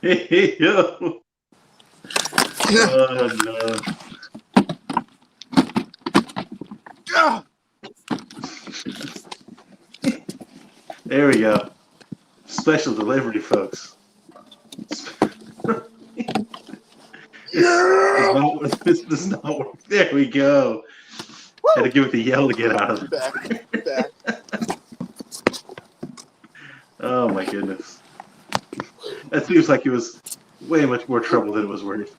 Hey, yo. Oh, no. There we go. Special delivery, folks. This does not work. There we go. Had to give it the yell to get out of it. Back. Oh, my goodness. That seems like it was way much more trouble than it was worth.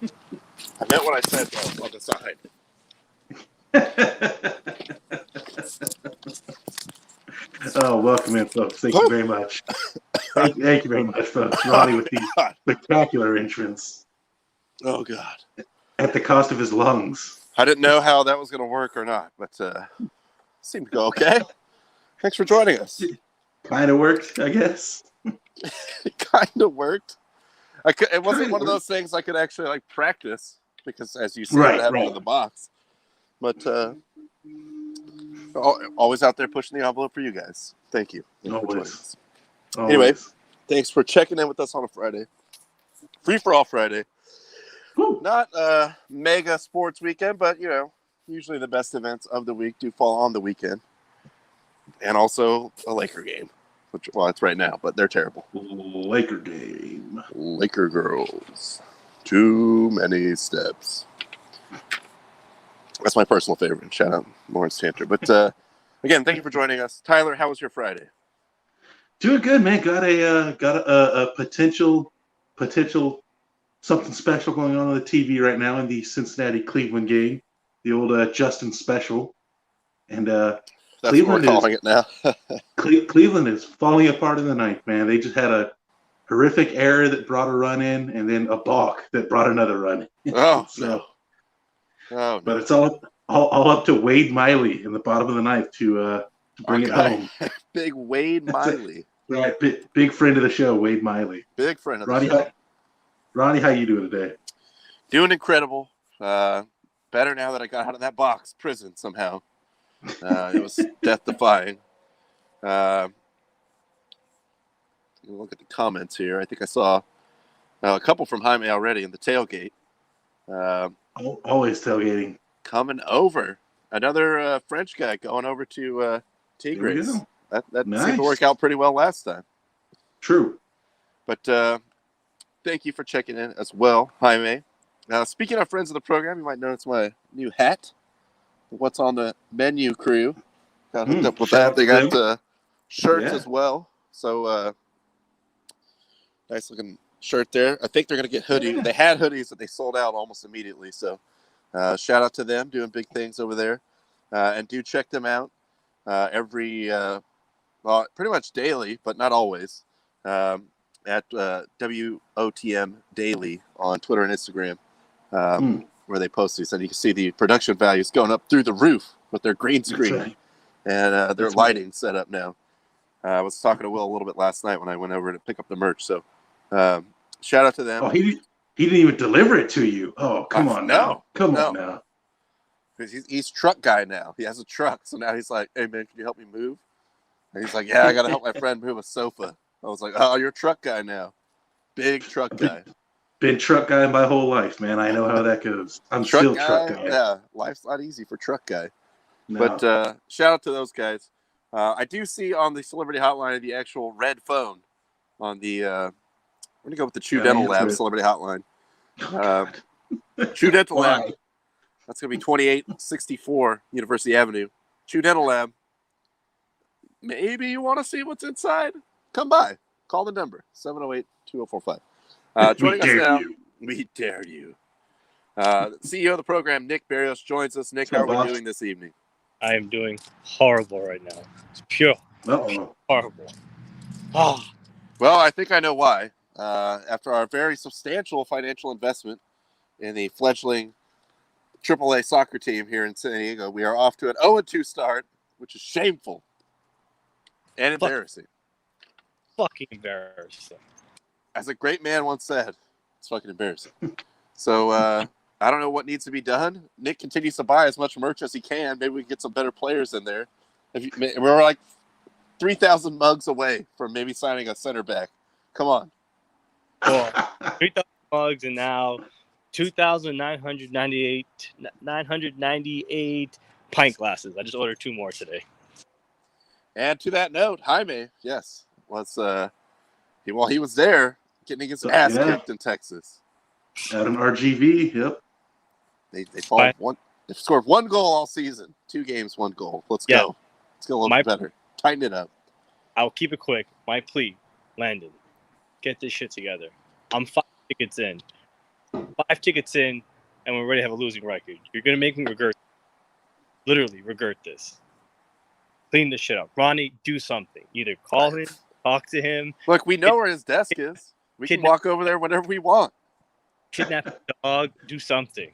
I meant what I said, though, on the side. Oh, welcome in, folks. Thank you very much. Thank you very much, folks. Ronnie with the spectacular entrance. Oh, God. At the cost of his lungs. I didn't know how that was going to work or not, but seemed to go okay. Thanks for joining us. Kind of worked, I guess. It kind of worked. It wasn't one of those things I could actually practice because, as you said, it happened in the box. But always out there pushing the envelope for you guys. Thank you. Always. Anyway, thanks for checking in with us on a Friday. Free for all Friday. Woo. Not a mega sports weekend, but usually the best events of the week do fall on the weekend. And also a Laker game. Which, well, it's right now, but they're terrible. Laker game. Laker girls. Too many steps. That's my personal favorite. Shout out Lawrence Tanter. But again, thank you for joining us. Tyler, how was your Friday? Doing good, man. Got a potential something special going on the TV right now in the Cincinnati-Cleveland game. The old Justin special. And that's Cleveland what we're calling it now. Cleveland is falling apart in the ninth, man. They just had a horrific error that brought a run in, and then a balk that brought another run in. Oh, so, no. But it's all up to Wade Miley in the bottom of the ninth to bring it home. Big Wade Miley. Right, big friend of the show, Wade Miley. Big friend of the show. Ronnie, how you doing today? Doing incredible. Better now that I got out of that box prison somehow. It was death-defying. Look at the comments here. I think I saw a couple from Jaime already in the tailgate. Always tailgating. Coming over. Another French guy going over to Tigres. That nice. Seemed to work out pretty well last time. True. But thank you for checking in as well, Jaime. Now, speaking of friends of the program, you might notice my new hat. What's on the menu crew? Got hooked up with that. They got shirts as well. So nice looking shirt there. I think they're going to get hoodies. Yeah. They had hoodies that they sold out almost immediately. So shout out to them doing big things over there. And do check them out every pretty much daily, but not always, at WOTM Daily on Twitter and Instagram. Where they post these, and you can see the production values going up through the roof with their green screen and their lighting set up now. I was talking to Will a little bit last night when I went over to pick up the merch. So shout out to them. Oh, he didn't even deliver it to you. Oh, come on now. Come on now. He's truck guy now. He has a truck. So now he's like, hey, man, can you help me move? And he's like, yeah, I got to help my friend move a sofa. I was like, oh, you're a truck guy now. Big truck guy. Been truck guy my whole life, man. I know how that goes. I'm still truck guy. Yeah, life's not easy for truck guy. No. But shout out to those guys. I do see on the Celebrity Hotline the actual red phone on the we're gonna go with the True Dental Lab Celebrity Hotline. True Dental Lab. That's gonna be 2864 University Avenue. True Dental Lab. Maybe you want to see what's inside? Come by. Call the number 708-2045. Joining us now, we dare you. CEO of the program, Nick Barrios, joins us. Nick, how are we doing this evening? I am doing horrible right now. It's pure horrible. Oh. Well, I think I know why. After our very substantial financial investment in the fledgling AAA soccer team here in San Diego, we are off to an 0-2 start, which is shameful and embarrassing. Fucking embarrassing. As a great man once said, it's fucking embarrassing. So I don't know what needs to be done. Nick continues to buy as much merch as he can. Maybe we can get some better players in there. We're like 3,000 mugs away from maybe signing a center back. Come on. Well, 3,000 mugs and now 2,998 pint glasses. I just ordered 2 more today. And to that note, Jaime, yes, was he was there getting his ass kicked in Texas. At an RGV, yep. They scored 1 goal all season. 2 games, 1 goal. Let's go. Let's go a little bit better. Tighten it up. I'll keep it quick. My plea, Landon, get this shit together. I'm 5 tickets in. 5 tickets in, and we're ready to have a losing record. You're gonna make me regret. Literally regret this. Clean this shit up. Ronnie, do something. Either call him, talk to him. Look, we know where his desk is. We can walk over there whenever we want. Kidnap the dog. Do something.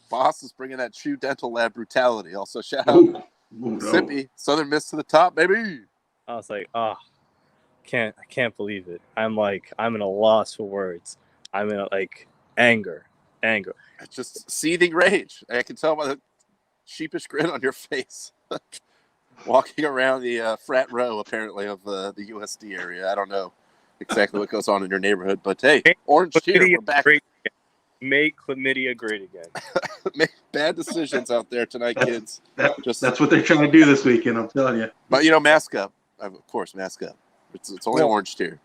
Boss is bringing that True Dental Lab brutality. Also, shout out Sippy, Southern Miss to the top, baby. I was like, I can't believe it. I'm in a loss for words. I'm in anger. It's just seething rage. I can tell by the sheepish grin on your face. Walking around the frat row, apparently, of the USD area. I don't know exactly what goes on in your neighborhood, but hey, Orange Tier, we're back. Make chlamydia great again. Make bad decisions out there tonight, kids. That's what they're trying to do this weekend, I'm telling you. But, mask up. Of course, mask up. It's only Orange Tier.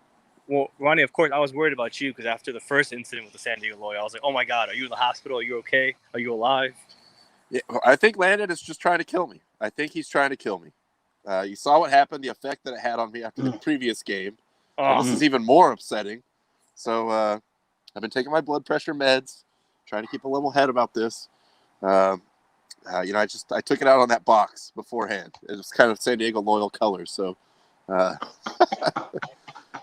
Well, Ronnie, of course, I was worried about you because after the first incident with the San Diego lawyer, I was like, oh, my God, are you in the hospital? Are you okay? Are you alive? Yeah, I think Landon is just trying to kill me. I think he's trying to kill me. You saw what happened, the effect that it had on me after the previous game. This is even more upsetting. So I've been taking my blood pressure meds, trying to keep a level head about this. I took it out on that box beforehand. It was kind of San Diego loyal colors. So a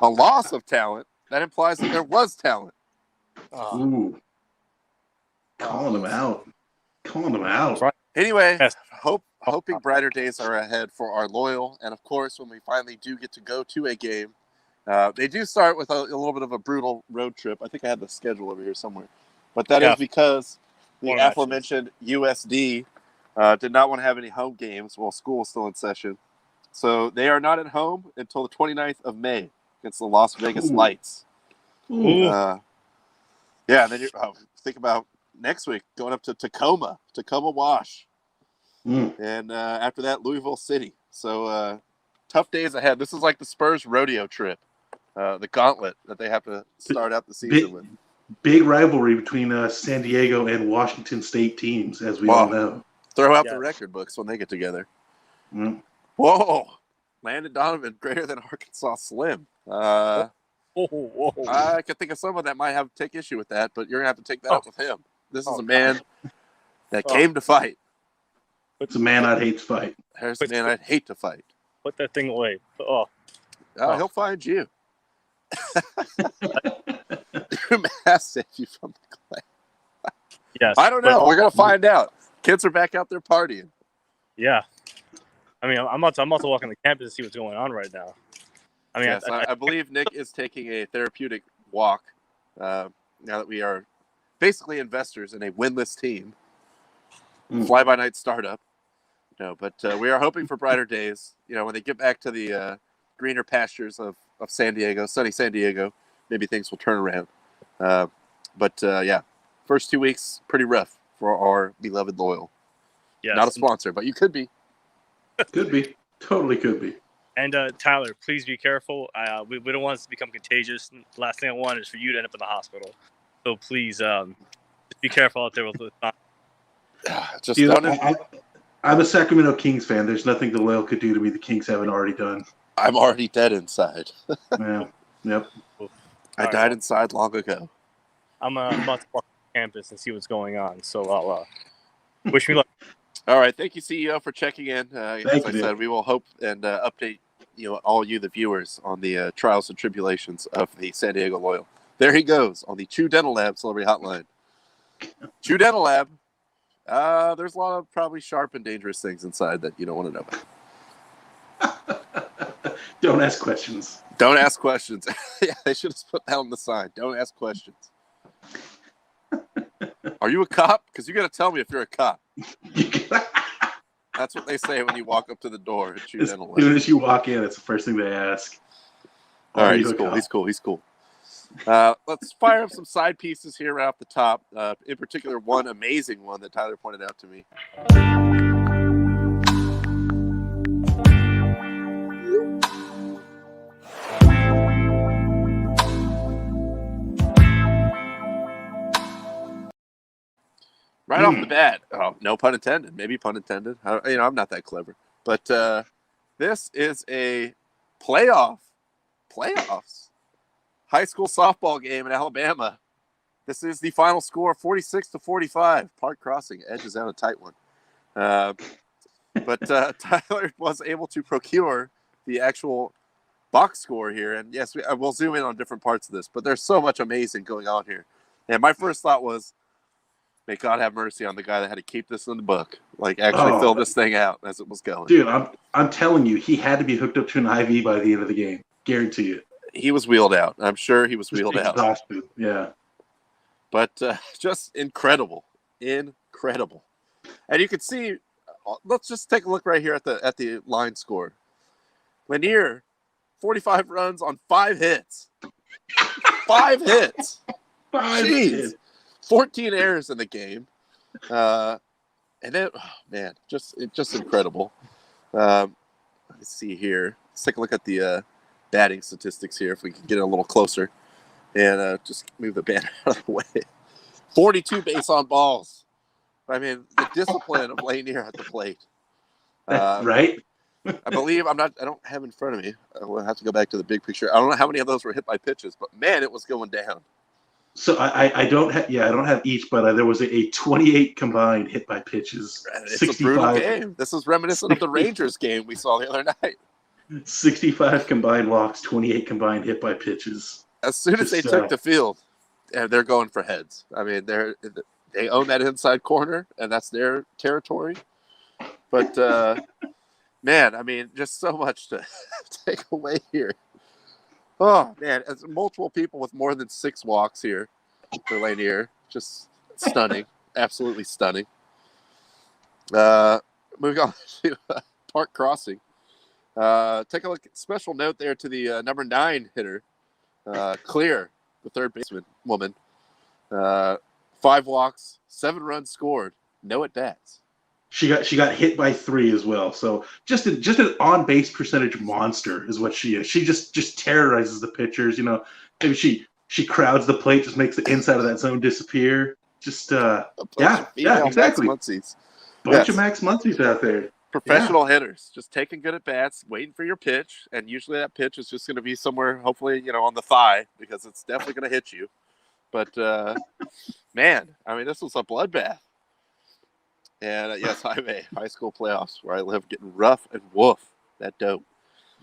loss of talent, that implies that there was talent. Ooh. Calling them out. Anyway, yes. Hoping brighter days are ahead for our loyal. And, of course, when we finally do get to go to a game, they do start with a little bit of a brutal road trip. I think I had the schedule over here somewhere. But that is because the aforementioned USD did not want to have any home games while school was still in session. So they are not at home until the 29th of May against the Las Vegas Lights. Then you think about next week going up to Tacoma Wash. And after that, Louisville City. So tough days ahead. This is like the Spurs rodeo trip, the gauntlet that they have to start out the season with. Big rivalry between San Diego and Washington State teams, as we all know. Throw out the record books when they get together. Whoa. Landon Donovan greater than Arkansas Slim. I can think of someone that might take issue with that, but you're going to have to take that up with him. This is a man that came to fight. It's a man I'd hate to fight. There's a man I'd hate to fight. Put that thing away. He'll find you. Mass save you from the clay. Yes. I don't know. We're going to find out. Kids are back out there partying. Yeah. I mean, I'm about to walk on the campus and see what's going on right now. I mean, yes, I believe Nick is taking a therapeutic walk now that we are basically investors in a winless team. Fly-by-night startup. But we are hoping for brighter days. When they get back to the greener pastures of San Diego, sunny San Diego, maybe things will turn around. First 2 weeks, pretty rough for our beloved loyal. Yes. Not a sponsor, but you could be. Could be. Totally could be. And Tyler, please be careful. We don't want this to become contagious. The last thing I want is for you to end up in the hospital. So please just be careful out there with the I'm a Sacramento Kings fan. There's nothing the Loyal could do to me the Kings haven't already done. I'm already dead inside. Yeah. Yep. I died inside long ago. I'm about to walk on campus and see what's going on. So I'll wish me luck. All right. Thank you, CEO, for checking in. As I said, we will hope and update all you, the viewers, on the trials and tribulations of the San Diego Loyal. There he goes on the True Dental Lab Celebrity Hotline. True Dental Lab. There's a lot of probably sharp and dangerous things inside that you don't want to know about. Don't ask questions. Don't ask questions. Yeah, they should have put that on the sign. Don't ask questions. Are you a cop? Because you got to tell me if you're a cop. That's what they say when you walk up to the door at True Dental Lab. As soon as you walk in, it's the first thing they ask. All right, he's cool. He's cool. Let's fire up some side pieces here right off the top. In particular, one amazing one that Tyler pointed out to me. Right off the bat, no pun intended, maybe pun intended. I'm not that clever. But this is a playoffs high school softball game in Alabama. This is the final score, 46-45. Park Crossing edges out a tight one. But Tyler was able to procure the actual box score here. And yes, we'll zoom in on different parts of this, but there's so much amazing going on here. And my first thought was, may God have mercy on the guy that had to keep this in the book, like actually fill this thing out as it was going. Dude, I'm telling you, he had to be hooked up to an IV by the end of the game. Guarantee you. He was wheeled out. I'm sure he was wheeled out. Yeah. But just incredible. Incredible. And you can see, let's just take a look right here at the line score. Lanier, 45 runs on 5 hits. 5 hits. 5 Jeez. hits. 14 errors in the game. And then, just incredible. Let's see here. Let's take a look at the batting statistics here if we can get a little closer. And just move the banner out of the way. 42 base on balls. I mean, the discipline of Lanier at the plate. Right? I believe I don't have in front of me. We'll have to go back to the big picture. I don't know how many of those were hit by pitches, but man, it was going down. So I don't have each, but there was a 28 combined hit by pitches. It's 65, a brutal game. This is reminiscent of the Rangers game we saw the other night. 65 combined walks, 28 combined hit by pitches. As soon as they took the field, they're going for heads. I mean, they own that inside corner, and that's their territory. But, man, I mean, just so much to take away here. Oh, man, as multiple people with more than 6 walks here for Lanier. Just stunning. Absolutely stunning. Moving on to Park Crossing. Take a look. Special note there to the number 9 hitter, Clear, the third baseman woman. 5 walks, 7 runs scored, no at bats. She got hit by 3 as well. So just an on base percentage monster is what she is. She just terrorizes the pitchers. Maybe she crowds the plate, just makes the inside of that zone disappear. Just exactly. Bunch of Max Muncies out there. Professional hitters, just taking good at bats, waiting for your pitch, and usually that pitch is just going to be somewhere, hopefully, on the thigh, because it's definitely going to hit you. But man, I mean, this was a bloodbath. And yes, high school playoffs where I live, getting rough and woof, that dope.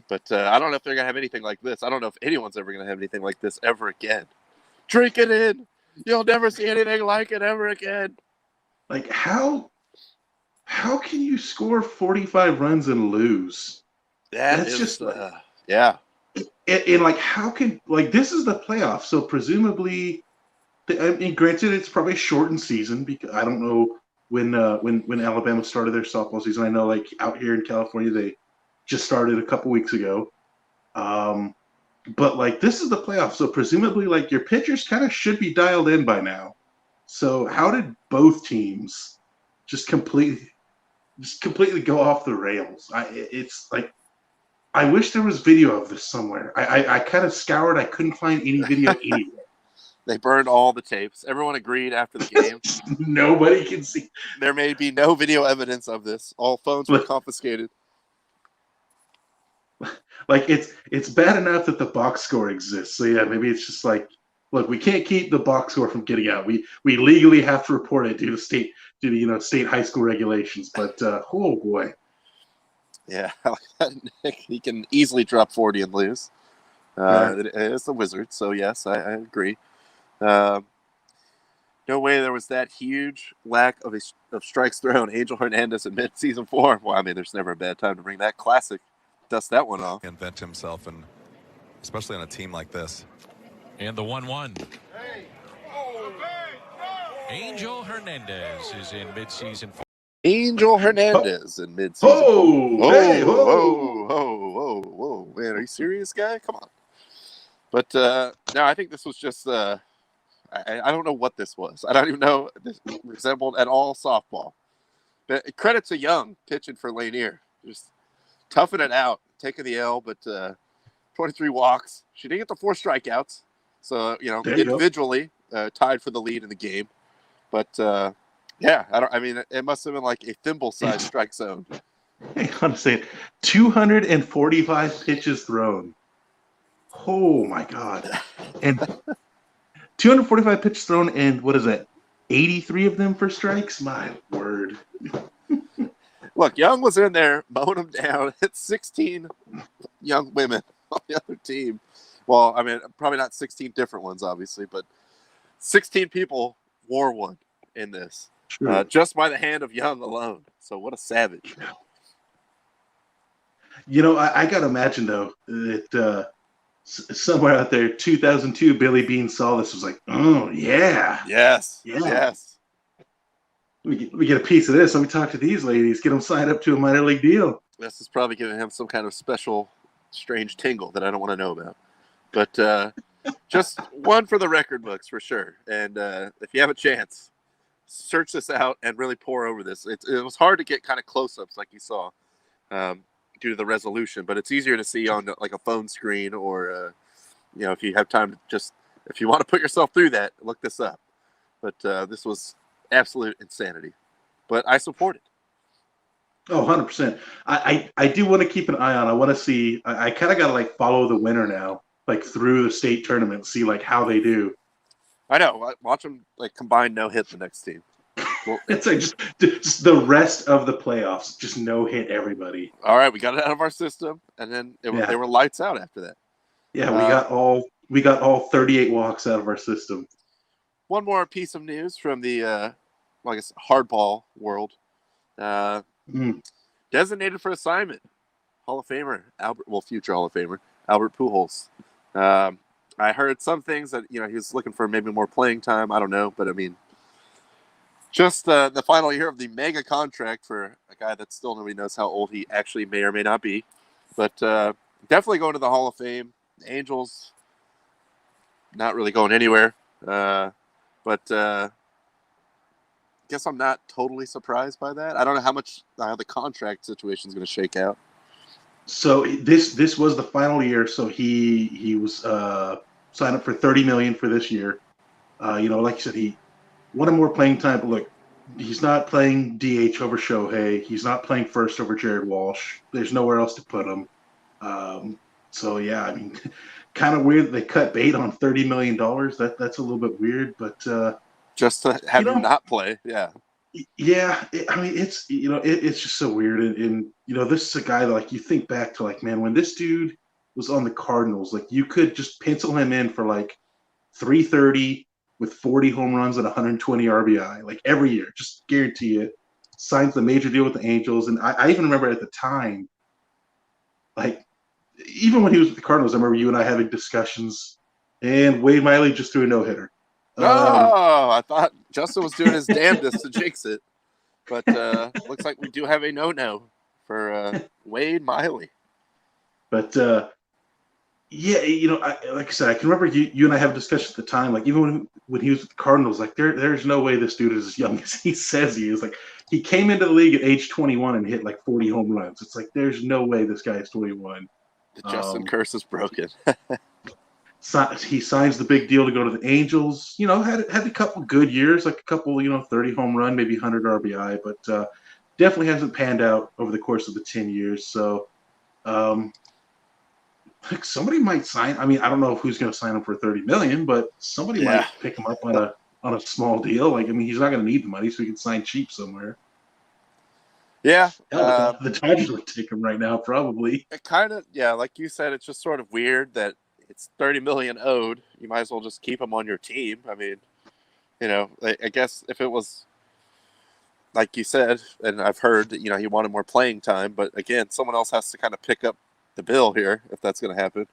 But I don't know if they're going to have anything like this. I don't know if anyone's ever going to have anything like this ever again. Drink it in. You'll never see anything like it ever again. Like, how can you score 45 runs and lose? That's just yeah. And like, how can, like, this is the playoffs, so presumably, I mean, granted, it's probably a shortened season because I don't know when Alabama started their softball season. I know, like, out here in California, they just started a couple weeks ago. But like, this is the playoffs, so presumably, like, your pitchers kind of should be dialed in by now. So how did both teams just completely go off the rails? It's like, I wish there was video of this somewhere. I kind of scoured. I couldn't find any video anywhere. They burned all the tapes. Everyone agreed after the game. Nobody can see. There may be no video evidence of this. All phones were confiscated. Like, it's bad enough that the box score exists. So yeah, maybe it's just like, look, we can't keep the box score from getting out. We legally have to report it due to state high school regulations. But oh boy. Yeah, Nick, he can easily drop 40 and lose. It's the Wizard, so yes, I agree. No way there was that huge lack of strikes thrown. Angel Hernandez in mid-season form. Well, I mean, there's never a bad time to bring that classic. Dust that one off. Invent himself, and especially on a team like this. And the 1-1. Angel Hernandez is in mid-season form. Angel Hernandez in mid-season. Whoa, whoa, man, are you serious, guy? Come on. But no, I think this was just I don't know what this was. I don't even know if this resembled at all softball. But credit to Young pitching for Lanier, just toughing it out, taking the L, but 23 walks. She didn't get the 4 strikeouts, so There you go. individually tied for the lead in the game. But yeah, I mean, it must have been like a thimble-sized strike zone. Hang on a second. 245 pitches thrown. Oh my God. And 245 pitches thrown, and what is that? 83 of them for strikes? My word. Look, Young was in there mowing them down. It's 16 young women on the other team. Well, I mean, probably not 16 different ones, obviously, but 16 people wore one in this. Sure. Just by the hand of Young alone. So what a savage. I got to imagine, though, that somewhere out there, 2002, Billy Bean saw this, was like, oh, yeah. Yes. Yeah. Yes. We get a piece of this. Let me talk to these ladies, get them signed up to a minor league deal. This is probably giving him some kind of special, strange tingle that I don't want to know about. But just one for the record books for sure. And if you have a chance, search this out and really pour over this. It was hard to get kind of close-ups like you saw due to the resolution, but it's easier to see on like a phone screen or, if you have time to just, if you want to put yourself through that, look this up. But this was absolute insanity. But I support it. Oh, 100%. I do want to keep an eye on. I want to see. I kind of got to like follow the winner now, like through the state tournament, see like how they do. I know. Watch them like combine no hit the next team. Well, It's like just the rest of the playoffs, just no hit everybody. all right, we got it out of our system, and then they were lights out after that. Yeah, we got all 38 walks out of our system. One more piece of news from the, I guess, hardball world. Designated for assignment, Hall of Famer future Hall of Famer Albert Pujols. I heard some things that he was looking for maybe more playing time. I don't know, but I mean, just the final year of the mega contract for a guy that still nobody knows how old he actually may or may not be, but definitely going to the Hall of Fame. The Angels not really going anywhere, but I guess I'm not totally surprised by that. I don't know how the contract situation is going to shake out. So this was the final year. So he was signed up for $30 million for this year. Like you said, he wanted more playing time. But look, he's not playing DH over Shohei. He's not playing first over Jared Walsh. There's nowhere else to put him. So yeah, I mean, kind of weird. They cut bait on $30 million. That's a little bit weird, but just to have him not play, yeah. Yeah, I mean, it's it's just so weird, and this is a guy that, like, you think back to, like, man, when this dude was on the Cardinals, like, you could just pencil him in for like 330 with 40 home runs and 120 RBI, like every year, just guarantee it. Signs the major deal with the Angels, and I even remember at the time, like, even when he was with the Cardinals, I remember you and I having discussions, and Wade Miley just threw a no-hitter. I thought Justin was doing his damnedest to jinx it, but looks like we do have a no-no for Wade Miley. But yeah, like I said, I can remember you and I have a discussion at the time. Like, even when he was with the Cardinals, like there's no way this dude is as young as he says he is. Like, he came into the league at age 21 and hit like 40 home runs. It's like there's no way this guy is 21. The Justin curse is broken. He signs the big deal to go to the Angels. Had a couple good years, like a couple, 30 home run, maybe 100 RBI, but definitely hasn't panned out over the course of the 10 years. So, like, somebody might sign. I mean, I don't know who's going to sign him for $30 million, but somebody might pick him up on a small deal. Like, I mean, he's not going to need the money, so he can sign cheap somewhere. Yeah, the Dodgers would take him right now, probably. It kind of, like you said, it's just sort of weird that it's $30 million owed. You might as well just keep him on your team. I mean, I guess if it was like you said, and I've heard that he wanted more playing time, but again, someone else has to kind of pick up the bill here if that's going to happen.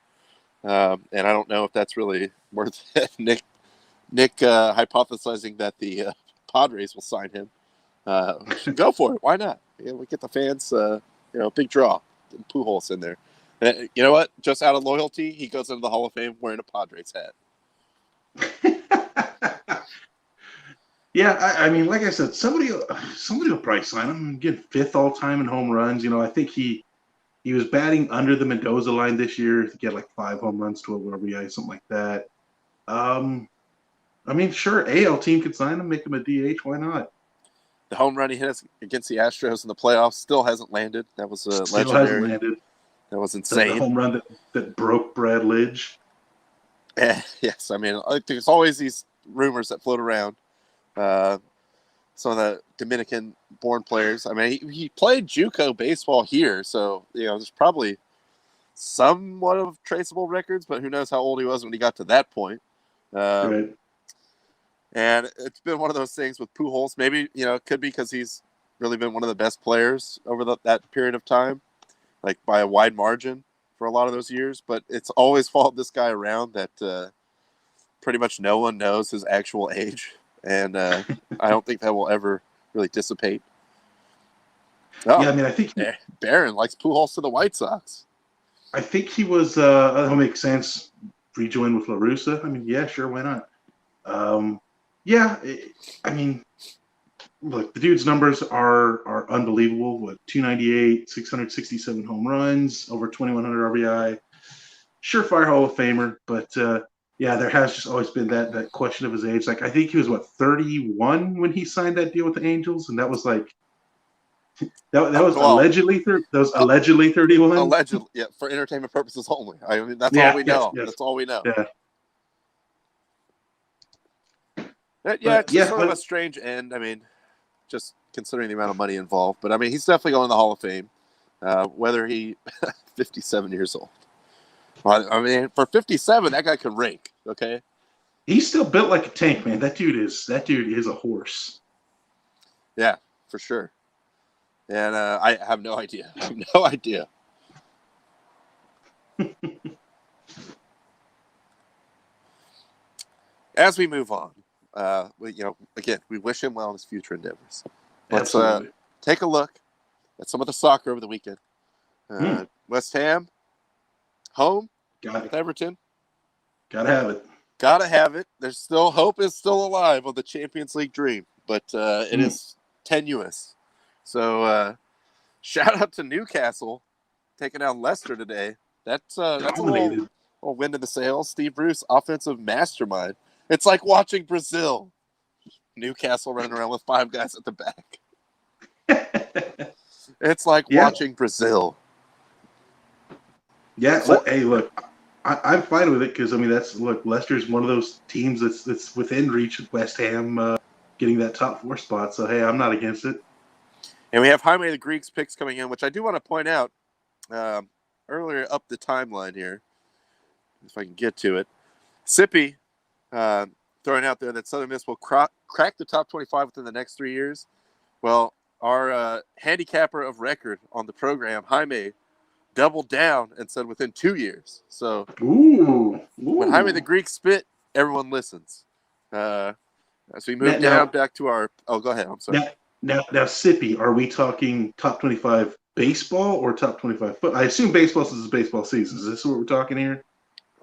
And I don't know if that's really worth it. Nick hypothesizing that the Padres will sign him. Go for it. Why not? We get the fans, big draw. Pujols in there. You know what? Just out of loyalty, he goes into the Hall of Fame wearing a Padres hat. Yeah, I mean, like I said, somebody will probably sign him. Get 5th all time in home runs. I think he was batting under the Mendoza line this year to get like 5 home runs, 12 RBI, something like that. I mean, sure, AL team could sign him, make him a DH. Why not? The home run he hit against the Astros in the playoffs still hasn't landed. That was Still legendary. hasn't landed. That was The insane. home run that broke Brad Lidge. Yes, I mean, there's always these rumors that float around. Some of the Dominican-born players. I mean, he played JUCO baseball here, so there's probably somewhat of traceable records, but who knows how old he was when he got to that point. Right. And it's been one of those things with Pujols. Maybe it could be because he's really been one of the best players over that period of time, like by a wide margin for a lot of those years. But it's always followed this guy around that pretty much no one knows his actual age. And I don't think that will ever really dissipate. Oh, Yeah, I mean, I think Barron likes Pujols to the White Sox. I think he was. That'll make sense. Rejoin with La Russa. I mean, yeah, sure, why not? I mean, look, the dude's numbers are unbelievable. What, 298, 667 home runs, over 2,100 RBI. Surefire Hall of Famer, but. Yeah, there has just always been that question of his age. Like, I think he was 31 when he signed that deal with the Angels, and that was like allegedly 31. Allegedly, yeah, for entertainment purposes only. I mean, that's all we know. Yes. That's all we know. Yeah. It's just sort of a strange end. I mean, just considering the amount of money involved. But I mean, he's definitely going to the Hall of Fame. Whether he 57 years old. I mean, for 57, that guy can rake. Okay, he's still built like a tank, man. That dude is a horse. Yeah, for sure. And I have no idea. I have no idea. As we move on, again, we wish him well in his future endeavors. Let's take a look at some of the soccer over the weekend. West Ham. Home with Everton. Gotta have it. Gotta have it. There's still hope is still alive of the Champions League dream, but it is tenuous. So shout out to Newcastle taking down Leicester today. That's a little wind in the sails. Steve Bruce, offensive mastermind. It's like watching Brazil. Newcastle running around with 5 guys at the back. It's like watching Brazil. Yeah, hey, look, I'm fine with it because, I mean, Leicester's one of those teams that's within reach of West Ham getting that top 4 spot. So, hey, I'm not against it. And we have Jaime the Greek's picks coming in, which I do want to point out earlier up the timeline here, if I can get to it. Sippy throwing out there that Southern Miss will crack the top 25 within the next 3 years. Well, our handicapper of record on the program, Jaime, doubled down and said within 2 years. So when Jaime the Greek spit, everyone listens. As we move back to our – go ahead. I'm sorry. Now, Sippy, are we talking top 25 baseball or top 25 foot? I assume baseball since it's baseball season. Is this what we're talking here?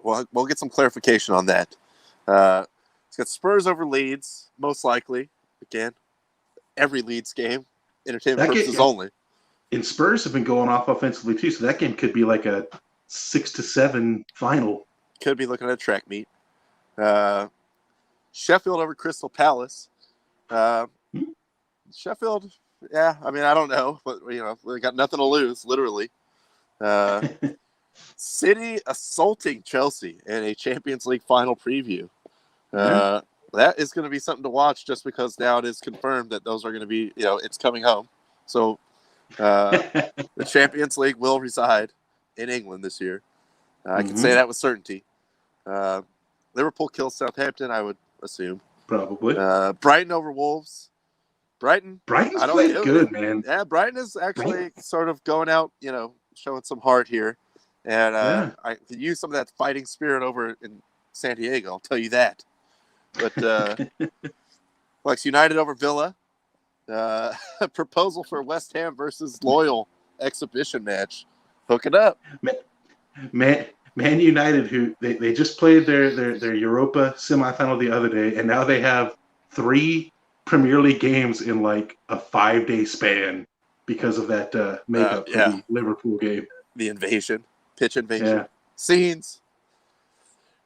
Well, we'll get some clarification on that. It's got Spurs over Leeds, most likely. Again, every Leeds game, entertainment purposes only. And Spurs have been going off offensively too, so that game could be like a 6-7 final. Could be looking at a track meet. Sheffield over Crystal Palace. Sheffield, yeah, I mean, I don't know, but we got nothing to lose, literally. City assaulting Chelsea in a Champions League final preview. That is going to be something to watch just because now it is confirmed that those are going to be, it's coming home. So the Champions League will reside in England this year. I can say that with certainty. Liverpool kills Southampton, I would assume. Probably. Brighton over Wolves. Brighton's played good, man. Yeah, Brighton is actually sort of going out, showing some heart here. And I could use some of that fighting spirit over in San Diego, I'll tell you that. But Lex United over Villa. Proposal for West Ham versus Loyal exhibition match. Hook it up. Man United, who they just played their Europa semifinal the other day, and now they have 3 Premier League games in like a 5-day span because of that makeup for the Liverpool game. The pitch invasion. Yeah. Scenes.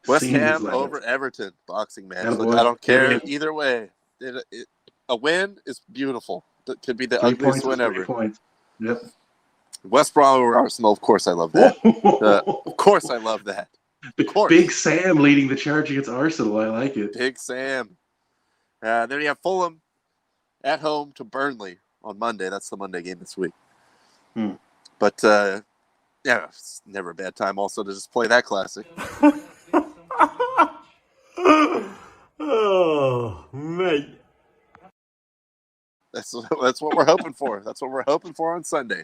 West Scenes Ham left. over Everton boxing match. That Look, was- I don't care it- either way. A win is beautiful. That could be the 3 ugliest points win is 3 ever. points. Yep. West Brom over Arsenal. Of course, I love that. Of course, I love that. course. Big Sam leading the charge against Arsenal. I like it. Big Sam. Then you have Fulham at home to Burnley on Monday. That's the Monday game this week. But yeah, it's never a bad time also to just play that classic. Oh, mate. That's what we're hoping for. That's what we're hoping for on Sunday.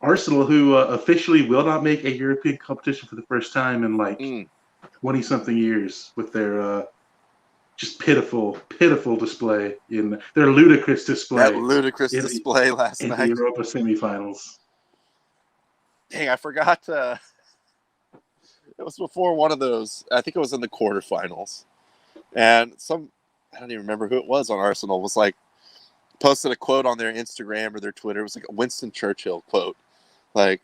Arsenal, who officially will not make a European competition for the first time in like 20-something years with their just pitiful display in their ludicrous display. That ludicrous display last in night. the Europa semifinals. Dang, I forgot. It was before one of those. I think it was in the quarterfinals. And I don't even remember who it was on Arsenal, was like, posted a quote on their Instagram or their Twitter. It was like a Winston Churchill quote. Like,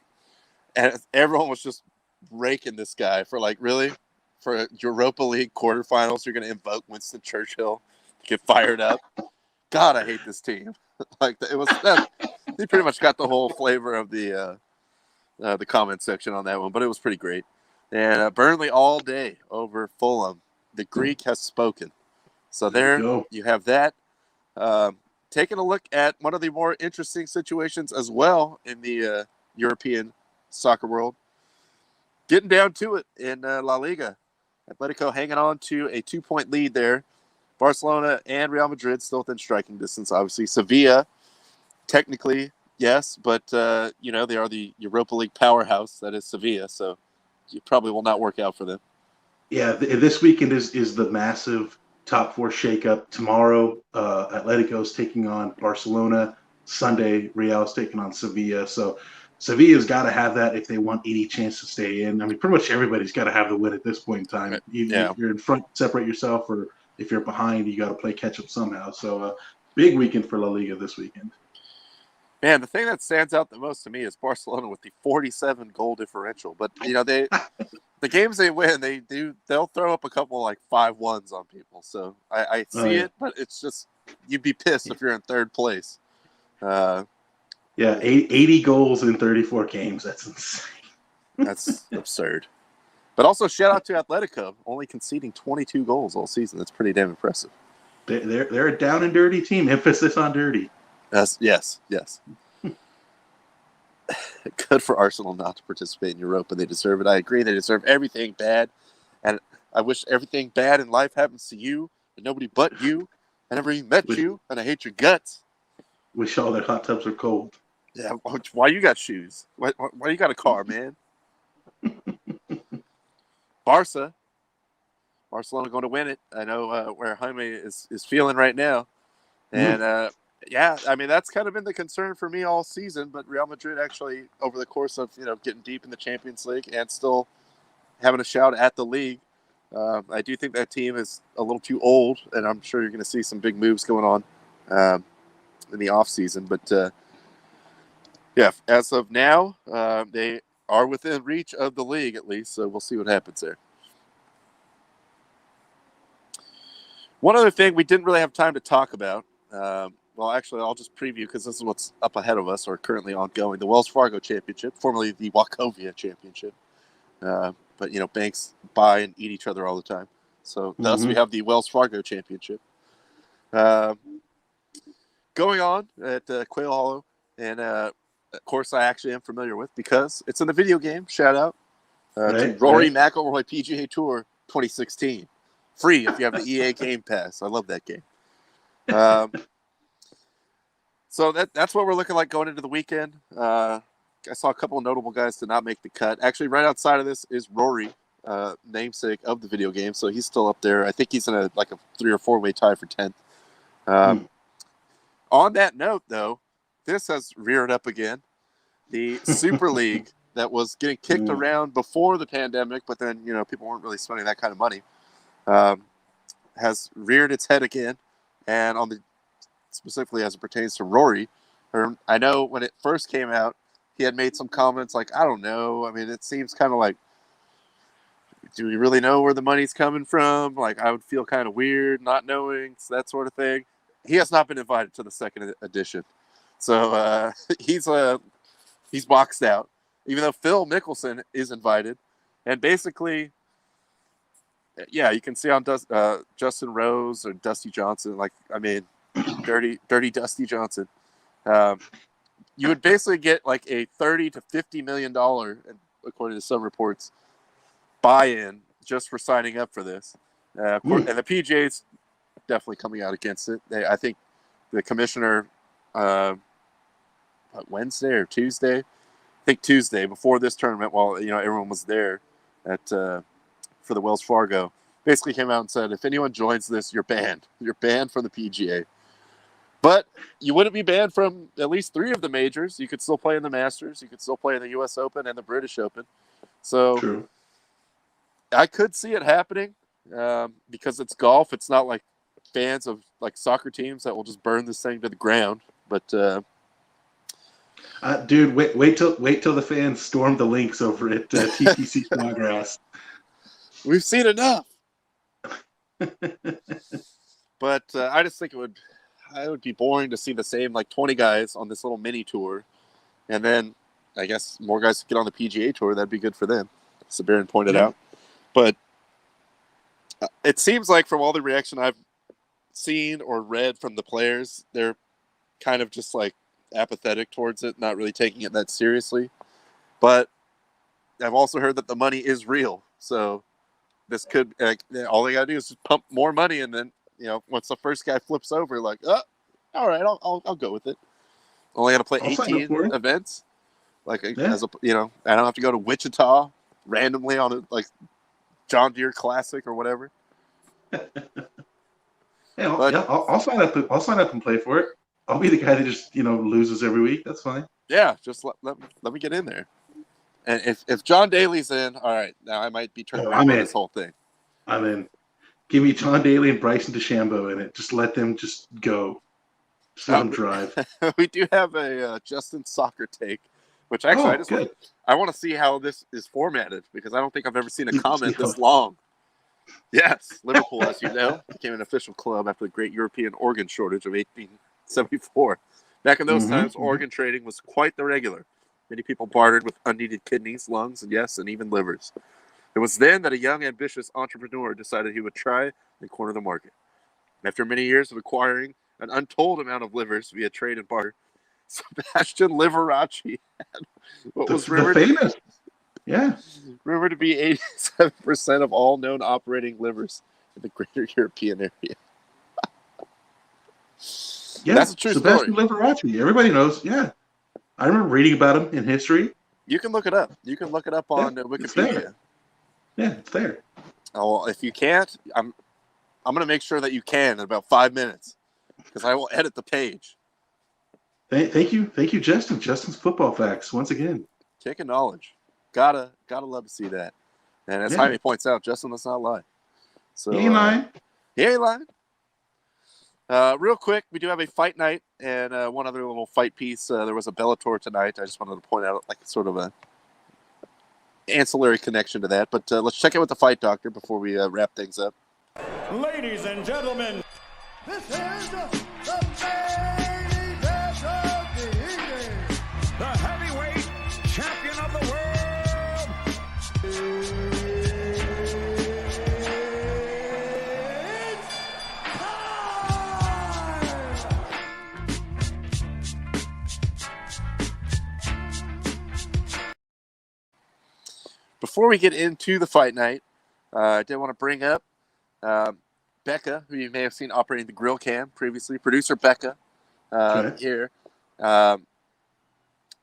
and everyone was just raking this guy for like, really? For Europa League quarterfinals, you're going to invoke Winston Churchill to get fired up? God, I hate this team. Like, it was that. He pretty much got the whole flavor of the comment section on that one, but it was pretty great. And Burnley all day over Fulham. The Greek has spoken. So there you have that. Taking a look at one of the more interesting situations as well in the European soccer world. Getting down to it in La Liga. Atletico hanging on to a 2-point lead there. Barcelona and Real Madrid still within striking distance, obviously. Sevilla, technically, yes, but, they are the Europa League powerhouse that is Sevilla, so it probably will not work out for them. Yeah, this weekend is the massive top 4 shakeup. Tomorrow, Atletico's taking on Barcelona. Sunday, Real's taking on Sevilla. So Sevilla's got to have that if they want any chance to stay in. I mean, pretty much everybody's got to have the win at this point in time. If you're in front, separate yourself, or if you're behind, you got to play catch up somehow. So big weekend for La Liga this weekend. Man, the thing that stands out the most to me is Barcelona with the 47 goal differential. But the games they win, they'll throw up a couple like 5-1s on people. So I see it, but it's just you'd be pissed if you're in third place. 80 goals in 34 games. That's insane. That's absurd. But also shout out to Atletico, only conceding 22 goals all season. That's pretty damn impressive. They're a down and dirty team. Emphasis on dirty. Yes. Good for Arsenal not to participate in Europa. They deserve it. I agree. They deserve everything bad. And I wish everything bad in life happens to you and nobody but you. I never even met you, and I hate your guts. Wish all their hot tubs were cold. Yeah, why you got shoes? Why you got a car, man? Barcelona going to win it. I know where Jaime is feeling right now. And, I mean, that's kind of been the concern for me all season. But Real Madrid actually, over the course of, getting deep in the Champions League and still having a shout at the league, I do think that team is a little too old. And I'm sure you're going to see some big moves going on in the offseason. But, as of now, they are within reach of the league at least. So we'll see what happens there. One other thing we didn't really have time to talk about. Well, actually, I'll just preview because this is what's up ahead of us or currently ongoing. The Wells Fargo Championship, formerly the Wachovia Championship. But, banks buy and eat each other all the time. So thus we have the Wells Fargo Championship. Going on at Quail Hollow. And, of course, I actually am familiar with because it's in the video game. Shout out to Rory McIlroy PGA Tour 2016. Free if you have the EA Game Pass. I love that game. So that's what we're looking like going into the weekend. I saw a couple of notable guys to not make the cut. Actually, right outside of this is Rory, namesake of the video game. So he's still up there. I think he's in a 3 or 4-way tie for 10th. On that note, though, this has reared up again. The Super League that was getting kicked around before the pandemic, but then, people weren't really spending that kind of money, has reared its head again. And specifically as it pertains to Rory, I know when it first came out, he had made some comments like, I don't know. I mean, it seems kind of like, do we really know where the money's coming from? Like, I would feel kind of weird not knowing, that sort of thing. He has not been invited to the second edition. So he's boxed out, even though Phil Mickelson is invited. And basically, yeah, you can see on Justin Rose or Dusty Johnson, dirty Dusty Johnson. You would basically get like a $30 to $50 million, according to some reports, buy-in just for signing up for this. And the PGA's definitely coming out against it. I think the commissioner, Wednesday or Tuesday? I think Tuesday, before this tournament, while everyone was there for the Wells Fargo, basically came out and said, if anyone joins this, you're banned. You're banned from the PGA. But you wouldn't be banned from at least 3 of the majors. You could still play in the Masters. You could still play in the U.S. Open and the British Open. So True. I could see it happening because it's golf. It's not like fans of like soccer teams that will just burn this thing to the ground. But dude, wait till the fans storm the links over at TPC Snodgrass. We've seen enough. But I just think it would be boring to see the same 20 guys on this little mini tour, and then I guess more guys get on the PGA Tour. That'd be good for them, as Sabarin pointed out. But it seems like from all the reaction I've seen or read from the players, they're kind of just apathetic towards it, not really taking it that seriously. But I've also heard that the money is real, so this could all they gotta do is just pump more money, and then once the first guy flips over, all right, I'll go with it. Only got to play 18 events, I don't have to go to Wichita randomly on a John Deere Classic or whatever. I'll sign up. I'll sign up and play for it. I'll be the guy that just loses every week. That's fine. Yeah, just let me get in there. And if John Daly's in, all right, now I might be turning around on this whole thing. I'm in. Give me John Daly and Bryson DeChambeau in it. Just let them just go. Just let them drive. We do have a Justin soccer take, which actually I want to see how this is formatted, because I don't think I've ever seen a comment this long. Yes, Liverpool, as you know, became an official club after the great European organ shortage of 1874. Back in those times, organ trading was quite the regular. Many people bartered with unneeded kidneys, lungs, and even livers. It was then that a young, ambitious entrepreneur decided he would try and corner the market. After many years of acquiring an untold amount of livers via trade and barter, Sebastian Liberace had what was rumored to be 87% of all known operating livers in the greater European area. That's a true Sebastian story. Liberace. Everybody knows. Yeah. I remember reading about him in history. You can look it up. You can look it up on Wikipedia. It's there. Oh, well, if you can't, I'm going to make sure that you can in about 5 minutes, because I will edit the page. Thank you, Justin. Justin's football facts once again. Kicking knowledge. Gotta love to see that. And as Jaime points out, Justin does not lie. So he ain't lying. He ain't lying. Real quick, we do have a fight night and one other little fight piece. There was a Bellator tonight. I just wanted to point out sort of a ancillary connection to that. But let's check in with the Fight Doctor before we wrap things up. Ladies and gentlemen, this is the main event of the evening. The heavyweight champion of the world. Before we get into the fight night, I did want to bring up Becca, who you may have seen operating the grill cam previously. Producer Becca here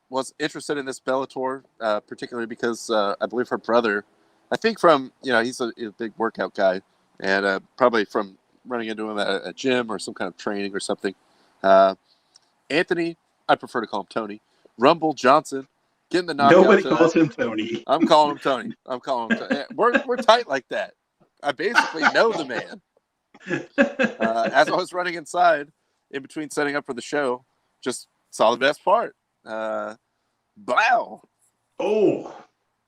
was interested in this Bellator, particularly because I believe her brother, I think from, he's a big workout guy, and probably from running into him at a gym or some kind of training or something. Anthony, I prefer to call him Tony, Rumble Johnson, getting the knockout. Nobody tonight. calls him Tony. I'm calling him Tony. Yeah, we're tight like that. I basically know the man. As I was running inside, in between setting up for the show, just saw the best part. Blow! Oh,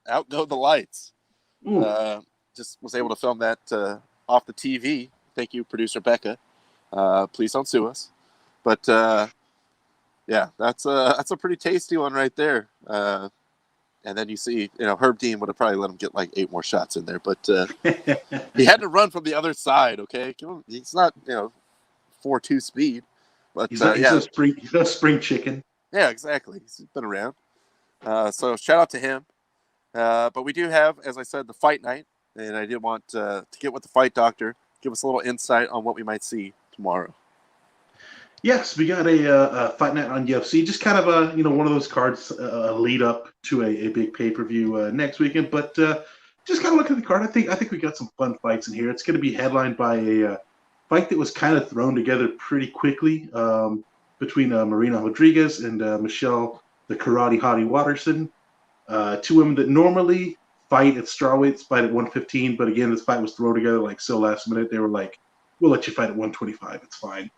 Out go the lights. Ooh. Just was able to film that off the TV. Thank you, producer Becca. Please don't sue us. But yeah, that's a pretty tasty one right there. And then you see, Herb Dean would have probably let him get like 8 more shots in there, but he had to run from the other side. Okay, he's not 4.2 speed, but he's a spring chicken. Yeah, exactly. He's been around. So shout out to him. But we do have, as I said, the fight night, and I did want to get with the fight doctor, give us a little insight on what we might see tomorrow. Yes, we got a fight night on UFC. Just kind of one of those cards lead up to a big pay-per-view next weekend. But just kind of look at the card. I think we got some fun fights in here. It's going to be headlined by a fight that was kind of thrown together pretty quickly between Marina Rodriguez and Michelle the Karate Hottie Watterson. 2 women that normally fight at strawweights, fight at 115. But again, this fight was thrown together like so last minute. They were like, "We'll let you fight at 125. It's fine."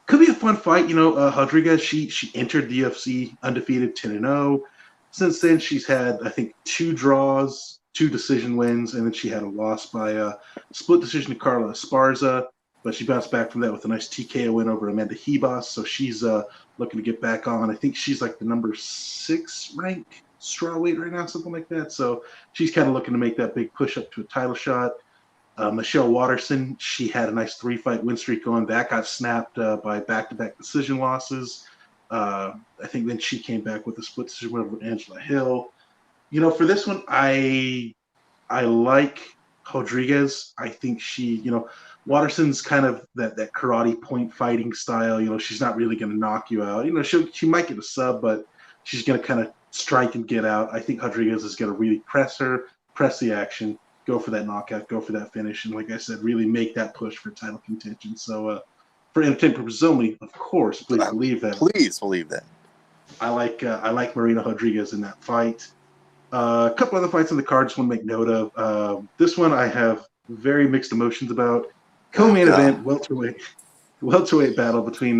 Could be a fun fight. Rodriguez, she entered the UFC undefeated 10-0. Since then, she's had, I think, 2 draws, 2 decision wins, and then she had a loss by split decision to Carla Esparza. But she bounced back from that with a nice TKO win over Amanda Ribas. So she's looking to get back on. I think she's like the number 6 ranked strawweight right now, something like that. So she's kind of looking to make that big push up to a title shot. Michelle Watterson, she had a nice 3-fight win streak going. That got snapped by back-to-back decision losses. I think then she came back with a split decision win over Angela Hill. For this one, I like Rodriguez. I think she, Watterson's kind of that karate point fighting style. She's not really going to knock you out. She might get a sub, but she's going to kind of strike and get out. I think Rodriguez is going to really press the action, go for that knockout, go for that finish, and like I said, really make that push for title contention. So for entertainment purposes only, of course, please believe that. Please believe that. I like Marina Rodriguez in that fight. A couple other fights on the card I just want to make note of. This one I have very mixed emotions about. Co-main event welterweight battle between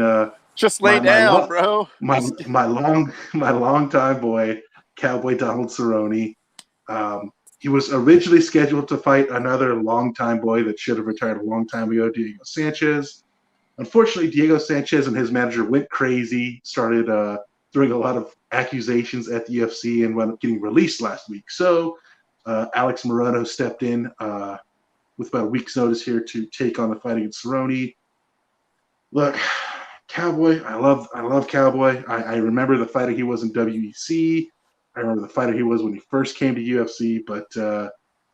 just lay down, bro. My long time boy, Cowboy Donald Cerrone. He was originally scheduled to fight another long-time boy that should have retired a long time ago, Diego Sanchez. Unfortunately, Diego Sanchez and his manager went crazy, started throwing a lot of accusations at the UFC, and wound up getting released last week. So Alex Morono stepped in with about a week's notice here to take on the fight against Cerrone. Look, Cowboy, I love Cowboy. I remember the fighter he was in WEC. I remember the fighter he was when he first came to UFC, but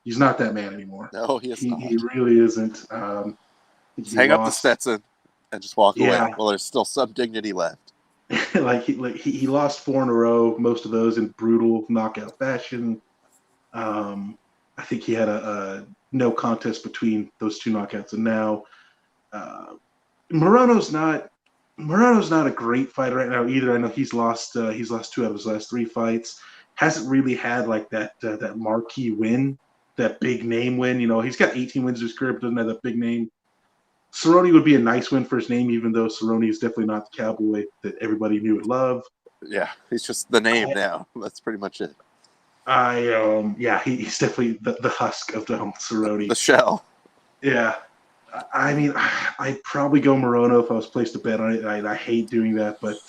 he's not that man anymore. No, he is not. He really isn't. Hang up the Stetson and just walk away while there's still some dignity left. he lost 4 in a row, most of those in brutal knockout fashion. I think he had a no contest between those 2 knockouts, and now Morono's not a great fighter right now either. I know he's lost 2 out of his last 3 fights. Hasn't really had like that marquee win, that big name win. He's got 18 wins in his career, but doesn't have that big name. Cerrone would be a nice win for his name, even though Cerrone is definitely not the Cowboy that everybody knew and loved. Yeah, he's just the name now. That's pretty much it. He's definitely the husk of Donald Cerrone. The shell. Yeah. I mean, I'd probably go Morono if I was placed to bet on it. I hate doing that, but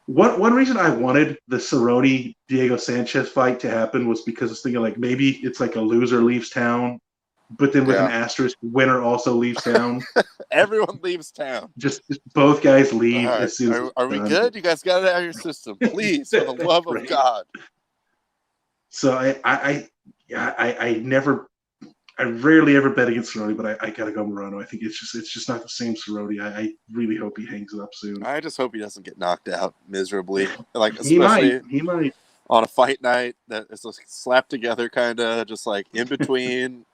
one reason I wanted the Cerrone Diego Sanchez fight to happen was because I was thinking like maybe it's like a loser leaves town, but then with an asterisk, winner also leaves town. Everyone leaves town. Just both guys leave right. as soon as are we good? You guys got it out of your system, please, for the love of God. So I rarely ever bet against Cerrone, but I gotta go Morono. I think it's just not the same Cerrone. I really hope he hangs it up soon. I just hope he doesn't get knocked out miserably. Like he might on a fight night that is like slapped together, kind of just like in between,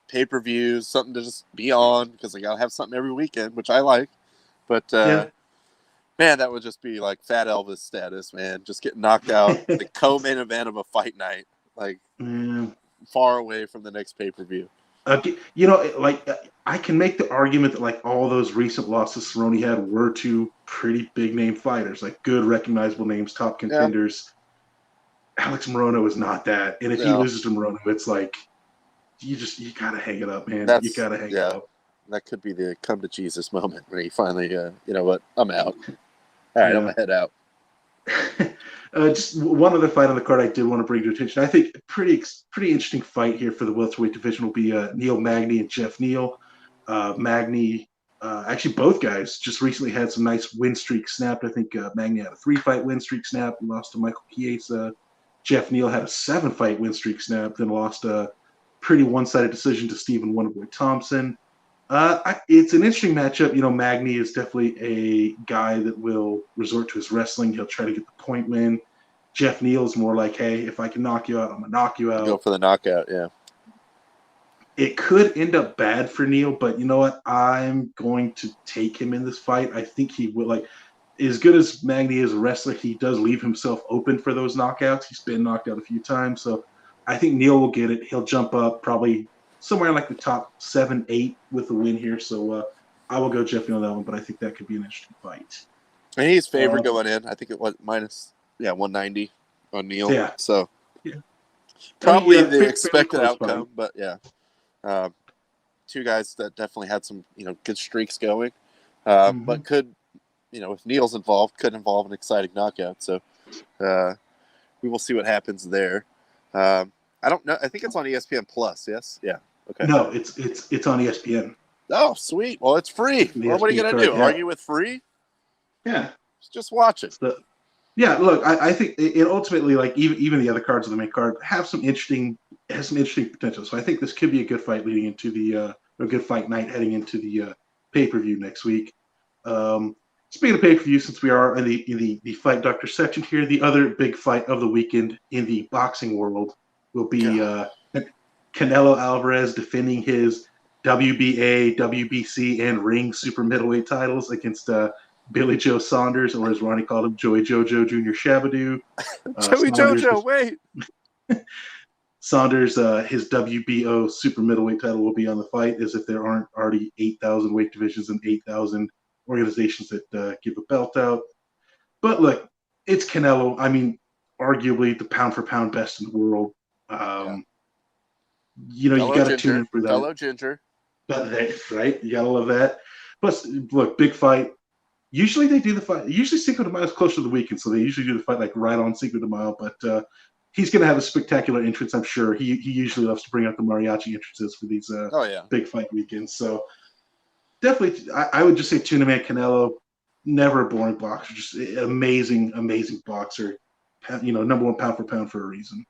pay-per-views, something to just be on because I gotta have something every weekend, which I like. But Man, that would just be like Fat Elvis status, man. Just getting knocked out the co-main event of a fight night, like far away from the next pay-per-view. You know, like I can make the argument that like all those recent losses Cerrone had were to pretty big name fighters, like good recognizable names, top contenders. Yeah. Alex Morono is not that, and if he loses to Morono, it's like you gotta hang it up, man. You gotta hang it up. That could be the come to Jesus moment when he finally, you know what, I'm out. All right, I'm gonna head out. Just one other fight on the card I did want to bring to attention. I think a pretty interesting fight here for the welterweight division will be Neil Magny and Jeff Neal. Magny, actually both guys just recently had some nice win streaks snapped. I think Magny had a 3-fight win streak snap, lost to Michael Chiesa. Jeff Neal had a 7-fight win streak snap, then lost a pretty one-sided decision to Stephen Wonderboy Thompson. It's an interesting matchup. You know, Magny is definitely a guy that will resort to his wrestling. He'll try to get the point win. Jeff Neal's more like, hey, if I can knock you out, I'm going to knock you out. Go for the knockout, yeah. It could end up bad for Neal, but you know what? I'm going to take him in this fight. I think he will. Like, as good as Magny is a wrestler, he does leave himself open for those knockouts. He's been knocked out a few times. So I think Neal will get it. He'll jump up probably somewhere like the top 7-8 with the win here. So I will go Jeff Neal on that one, but I think that could be an interesting fight. And he's favored going in. I think it was minus 190 on Neal. Yeah. So probably the expected outcome, but two guys that definitely had some, good streaks going. But could, if Neal's involved, could involve an exciting knockout. So we will see what happens there. I don't know. I think it's on ESPN Plus. Yes. Yeah. Okay. No, it's on ESPN. Oh, sweet. Well, it's free. Well, what are you gonna do? Argue with free? Yeah. Just watch it. Look, I think it ultimately, like even the other cards on the main card has some interesting potential. So I think this could be a good fight leading into a good fight night heading into the pay-per-view next week. Speaking of pay-per-view, since we are in the Fight Doctor section here, the other big fight of the weekend in the boxing world will be Canelo Alvarez defending his WBA, WBC, and Ring super middleweight titles against Billy Joe Saunders, or as Ronnie called him, Joey Jojo Jr. Shabadoo. Joey Jojo, wait. Saunders, his WBO super middleweight title will be on the fight, as if there aren't already 8,000 weight divisions and 8,000 organizations that give a belt out. But look, it's Canelo. I mean, arguably the pound-for-pound best in the world. You got to tune in for that. Fellow Ginger. Right? You got to love that. But look, big fight. Usually they do the fight. Usually Cinco de Mayo is closer to the weekend, so they usually do the fight like right on Cinco de Mayo. But he's going to have a spectacular entrance, I'm sure. He usually loves to bring out the mariachi entrances for these big fight weekends. So definitely, I would just say tune in, Canelo. Never a boring boxer. Just amazing, amazing boxer. Number one pound for pound for a reason.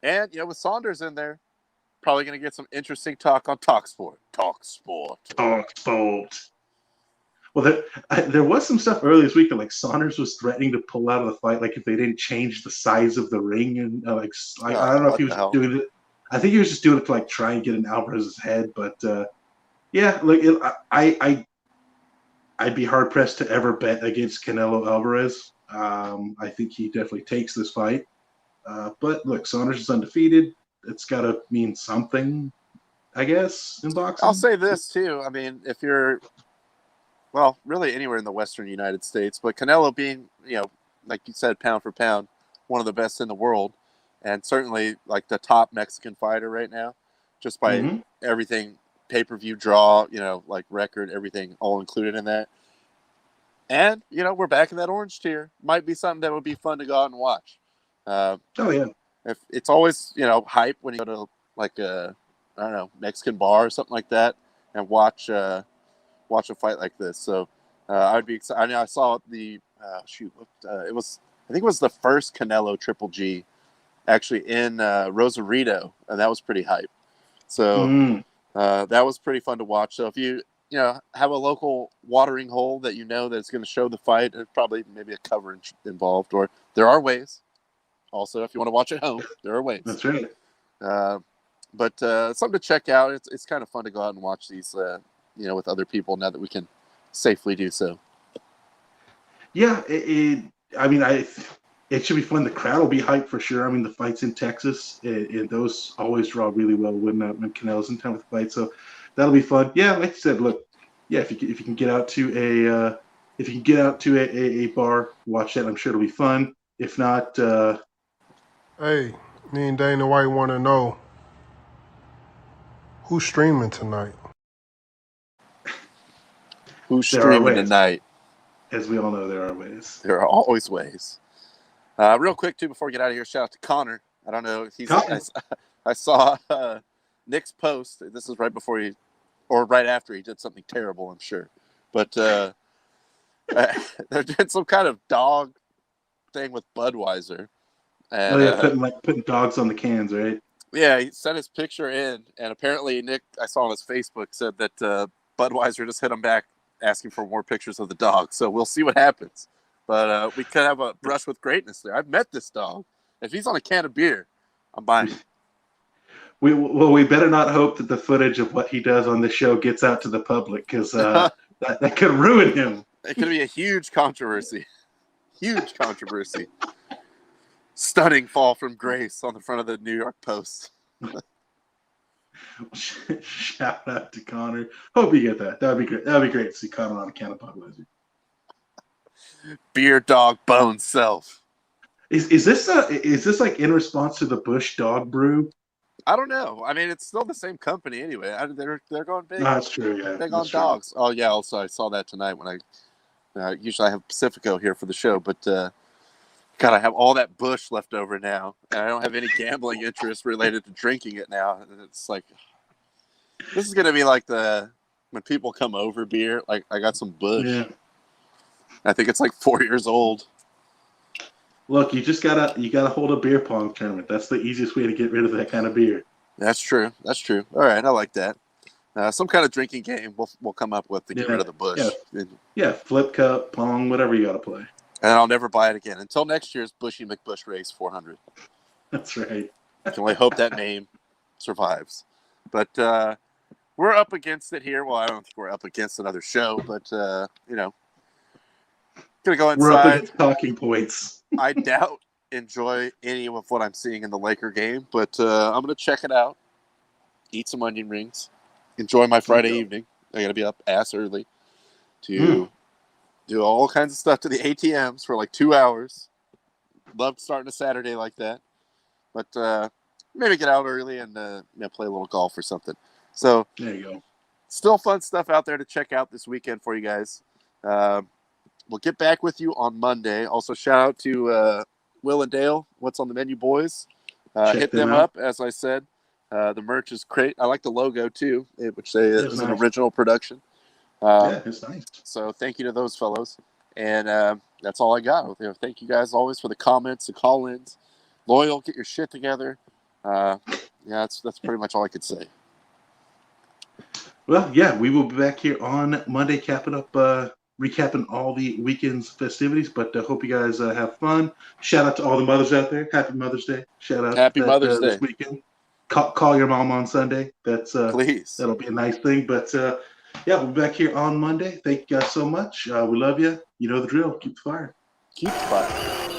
And, with Saunders in there, probably going to get some interesting talk on TalkSport. TalkSport. Well, there was some stuff earlier this week that, like, Saunders was threatening to pull out of the fight, like, if they didn't change the size of the ring. And, I don't know if he was doing it. I think he was just doing it to, like, try and get in Alvarez's head. But, I'd be hard-pressed to ever bet against Canelo Alvarez. I think he definitely takes this fight. But, look, Saunders is undefeated. It's got to mean something, I guess, in boxing. I'll say this, too. I mean, if you're, really anywhere in the Western United States, but Canelo being, like you said, pound for pound, one of the best in the world, and certainly, like, the top Mexican fighter right now, just by everything, pay-per-view draw, like record, everything all included in that. And, we're back in that orange tier. Might be something that would be fun to go out and watch. If it's always, hype when you go to like a, Mexican bar or something like that and watch a fight like this. So I would be excited. I mean, I saw the I think it was the first Canelo Triple G actually in Rosarito, and that was pretty hype. So that was pretty fun to watch. So if you have a local watering hole that that's going to show the fight, there's probably maybe a coverage involved, or there are ways. Also, if you want to watch at home, there are ways. That's right. But something to check out. It's kind of fun to go out and watch these, with other people now that we can safely do so. Yeah, it should be fun. The crowd will be hyped for sure. I mean, the fights in Texas, and those always draw really well when Canelo's in town with the fight. So that'll be fun. Yeah, like you said, look, yeah, if you can get out to a bar, watch that. I'm sure it'll be fun. If not, Hey, me and Dana White want to know who's streaming tonight. Who's There are streaming ways. tonight? as we all know, there are ways. There are always ways. Real quick, too, before we get out of here, shout out to Connor. I don't know if he's. I saw Nick's post. This is right before he, or right after he did something terrible, I'm sure. But they're doing some kind of dog thing with Budweiser. And, putting dogs on the cans, right? Yeah, he sent his picture in, and apparently Nick, I saw on his Facebook, said that Budweiser just hit him back asking for more pictures of the dog. So we'll see what happens. But we could have a brush with greatness there. I've met this dog. If he's on a can of beer, I'm buying it. We better not hope that the footage of what he does on this show gets out to the public, because that could ruin him. It could be a huge controversy. Huge controversy. Stunning fall from grace on the front of the New York Post. Shout out to Connor. Hope you get that. That'd be great. That'd be great to see Connor on a can of Budweiser. Beer dog bone self. Is this like in response to the Bush Dog Brew? I don't know. I mean, it's still the same company anyway. They're going big. No, that's true. Yeah, Big on dogs. Oh yeah. Also, I saw that tonight when usually I have Pacifico here for the show, but God, I have all that Bush left over now, and I don't have any gambling interest related to drinking it now. And it's like, this is gonna be like when people come over beer. Like, I got some Bush. Yeah. I think it's like 4 years old. Look, you gotta hold a beer pong tournament. That's the easiest way to get rid of that kind of beer. That's true. That's true. All right, I like that. Some kind of drinking game we'll come up with to get rid of the Bush. Yeah, flip cup, pong, whatever you gotta play. And I'll never buy it again until next year's Bushy McBush Race 400. That's right. I can only hope that name survives. But we're up against it here. Well, I don't think we're up against another show, but gonna go inside. We're up against talking points. I doubt enjoy any of what I'm seeing in the Laker game, but I'm gonna check it out, eat some onion rings, enjoy my Friday evening. I gotta be up ass early to do all kinds of stuff to the ATMs for like 2 hours. Loved starting a Saturday like that, but maybe get out early and play a little golf or something. So there you go. Still fun stuff out there to check out this weekend for you guys. We'll get back with you on Monday. Also, shout out to Will and Dale. What's on the menu, boys? Hit them up, as I said. The merch is great. I like the logo, too, which is an original production. Yeah, it's nice. So thank you to those fellows. And that's all I got. Thank you guys always for the comments, the call-ins. Loyal, get your shit together. That's pretty much all I could say. Well, yeah, we will be back here on Monday, recapping all the weekend's festivities. But hope you guys have fun. Shout out to all the mothers out there. Happy Mother's Day. Shout out. Happy Mother's Day. This weekend. Call your mom on Sunday. Please. That'll be a nice thing. But yeah, we'll be back here on Monday. Thank you guys so much. We love you. You know the drill. Keep the fire. Keep the fire.